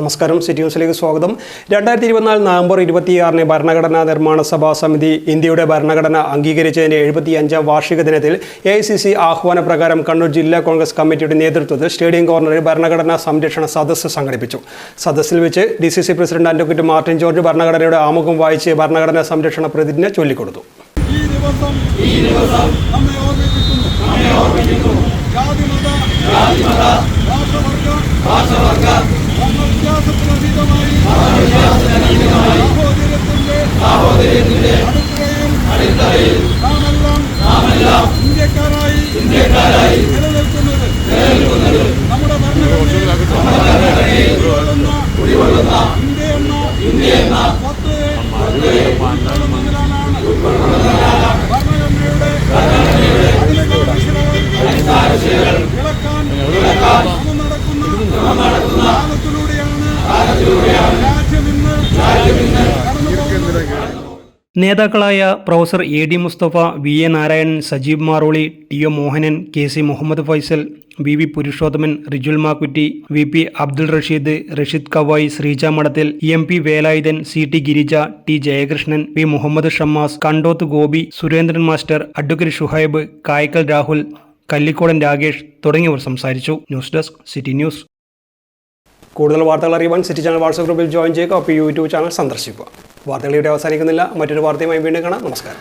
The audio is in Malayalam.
നമസ്കാരം. സിറ്റി ന്യൂസിലേക്ക് സ്വാഗതം. 2024 നവംബർ 26 ഭരണഘടനാ നിർമ്മാണ സഭാ സമിതി ഇന്ത്യയുടെ ഭരണഘടന അംഗീകരിച്ചതിൻ്റെ 75ാം വാർഷിക ദിനത്തിൽ AICC ആഹ്വാന പ്രകാരം കണ്ണൂർ ജില്ലാ കോൺഗ്രസ് കമ്മിറ്റിയുടെ നേതൃത്വത്തിൽ സ്റ്റേഡിയം കോർണറിൽ ഭരണഘടനാ സംരക്ഷണ സദസ്സ് സംഘടിപ്പിച്ചു. സദസ്സിൽ വെച്ച് DCC president advocate Martin George ഭരണഘടനയുടെ ആമുഖം വായിച്ച് ഭരണഘടനാ സംരക്ഷണ പ്രതിജ്ഞ ചൊല്ലിക്കൊടുത്തു. ഈ ദിവസം നമ്മെ ഓർമ്മിപ്പിക്കുന്നു. രാഷ്ട്രവർഗ സാഹോദര്യത്തിന്റെ അടിത്തറയിൽ നാമെല്ലാം ഇന്ത്യക്കാരായി നിലനിൽക്കുന്നത് നമ്മുടെ ഭരണഘടനയിൽ കുടികൊള്ളുന്ന ഇന്ത്യ എന്ന ഭരണഘടനയുടെ ഇളക്കാൻ നടക്കുന്ന നേതാക്കളായ professor AD Mustafa, VA Narayanan, Sajeev Maroli, TO Mohanan, KC Muhammad Faisal, VV Purushothaman, Rijul Makkutty, VP Abdul Rasheed, Rasheed Kavayi, Sreeja Madathil, MP Velayudhan, CT Girija, T Jayakrishnan, P Muhammad Shammas, Kandoth Gopi, Surendran master, advocate Shuhaib, Kaikkal Rahul, Kallikodan Rakesh തുടങ്ങിയവർ സംസാരിച്ചു. News desk city news. കൂടുതൽ വാർത്തകൾ അറിയുവാൻ സിറ്റി ചാനൽ വാട്സ്ആപ്പ് ഗ്രൂപ്പിൽ ജോയിൻ ചെയ്യുക. ഒപ്പം YouTube ചാനൽ സന്ദർശിക്കുക. വാർത്തകൾ ഇവിടെ അവസാനിക്കുന്നില്ല. മറ്റൊരു വാർത്തയുമായി വീണ്ടും കാണാം. നമസ്കാരം.